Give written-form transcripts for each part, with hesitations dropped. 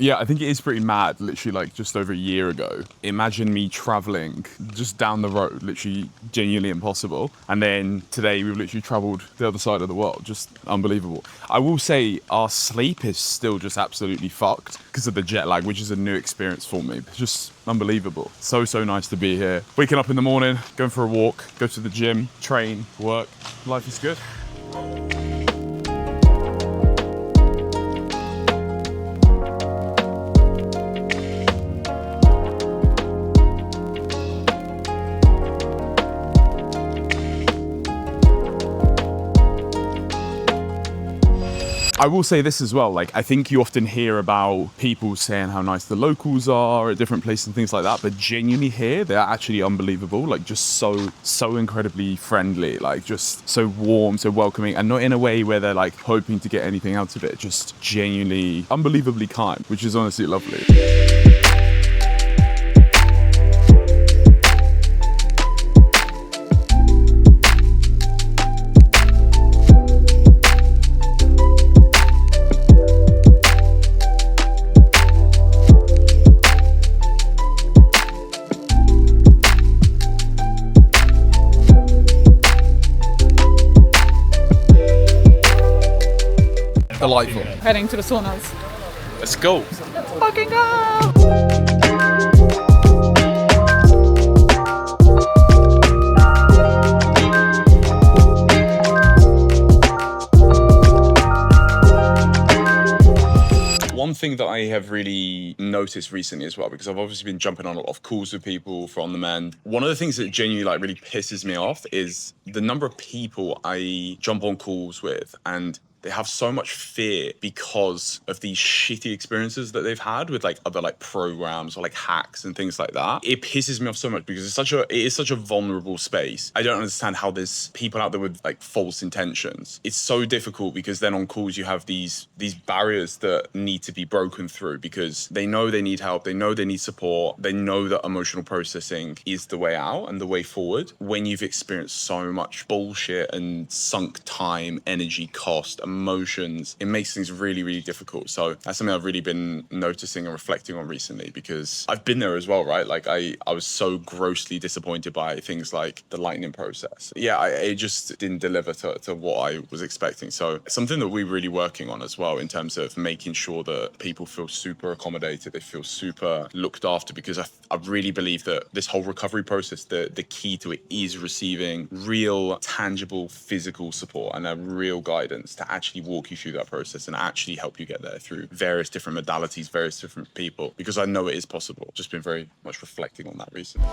Yeah, I think it is pretty mad, literally like just over a year ago. Imagine me traveling just down the road, literally genuinely impossible. And then today we've literally traveled the other side of the world, just unbelievable. I will say our sleep is still just absolutely fucked because of the jet lag, which is a new experience for me. It's just unbelievable. So nice to be here. Waking up in the morning, going for a walk, go to the gym, train, work. Life is good. I will say this as well, like I think you often hear about people saying how nice the locals are at different places and things like that, but genuinely here, they're actually unbelievable, like just so incredibly friendly, like just so warm, so welcoming, and not in a way where they're like hoping to get anything out of it, just genuinely, unbelievably kind, which is honestly lovely. Delightful. Heading to the saunas. Let's go. Let's fucking go! One thing that I have really noticed recently as well, because I've obviously been jumping on a lot of calls with people from the mend. One of the things that genuinely like really pisses me off is the number of people I jump on calls with and they have so much fear because of these shitty experiences that they've had with like other like programs or like hacks and things like that. It pisses me off so much because it is such a vulnerable space. I don't understand how there's people out there with like false intentions. It's so difficult because then on calls you have these barriers that need to be broken through because they know they need help, they know they need support, they know that emotional processing is the way out and the way forward. When you've experienced so much bullshit and sunk time, energy, cost, emotions, it makes things really difficult. So that's something I've really been noticing and reflecting on recently because I've been there as well, right? Like I was so grossly disappointed by things like the lightning process. Yeah, it just didn't deliver to what I was expecting. So something that we're really working on as well in terms of making sure that people feel super accommodated, they feel super looked after, because I really believe that this whole recovery process, the key to it is receiving real, tangible, physical support and a real guidance to actually walk you through that process and actually help you get there through various different modalities, various different people, because I know it is possible. Just been very much reflecting on that recently.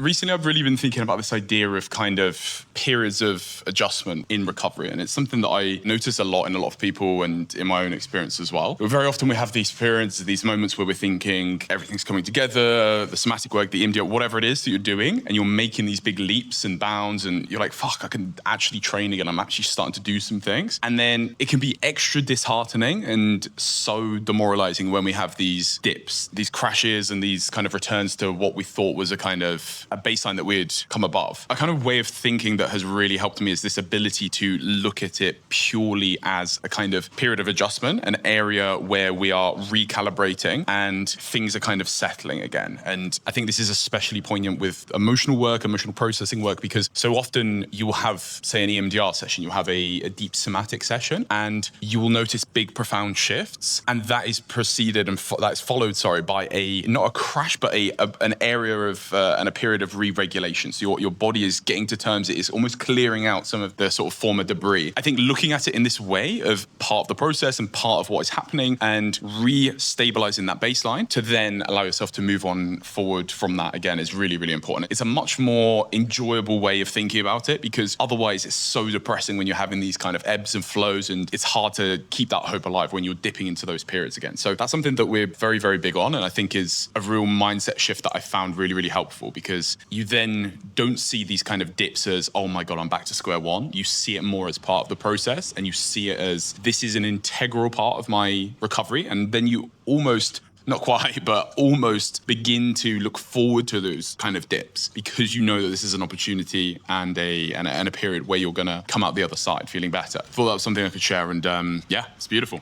Recently, I've really been thinking about this idea of kind of periods of adjustment in recovery. And it's something that I notice a lot in a lot of people and in my own experience as well. But very often we have these periods, these moments where we're thinking everything's coming together, the somatic work, the EMDR, whatever it is that you're doing, and you're making these big leaps and bounds and you're like, fuck, I can actually train again. I'm actually starting to do some things. And then it can be extra disheartening and so demoralizing when we have these dips, these crashes and these kind of returns to what we thought was a kind of a baseline that we'd come above. A kind of way of thinking that has really helped me is this ability to look at it purely as a kind of period of adjustment, an area where we are recalibrating and things are kind of settling again. And I think this is especially poignant with emotional work, emotional processing work, because so often you will have, say, an EMDR session, you'll have a deep somatic session, and you will notice big, profound shifts. And that is preceded and that's followed, by not a crash, but an area of and a period of re-regulation. So your body is getting to terms, it is almost clearing out some of the sort of former debris. I think looking at it in this way of part of the process and part of what is happening and re-stabilizing that baseline to then allow yourself to move on forward from that again is really, really important. It's a much more enjoyable way of thinking about it because otherwise it's so depressing when you're having these kind of ebbs and flows and it's hard to keep that hope alive when you're dipping into those periods again. So that's something that we're very, very big on and I think is a real mindset shift that I found really, really helpful because you then don't see these kind of dips as, oh my God, I'm back to square one. You see it more as part of the process and you see it as this is an integral part of my recovery. And then you almost not quite, but almost begin to look forward to those kind of dips because you know that this is an opportunity and a period where you're going to come out the other side feeling better. I thought that was something I could share, and yeah, it's beautiful.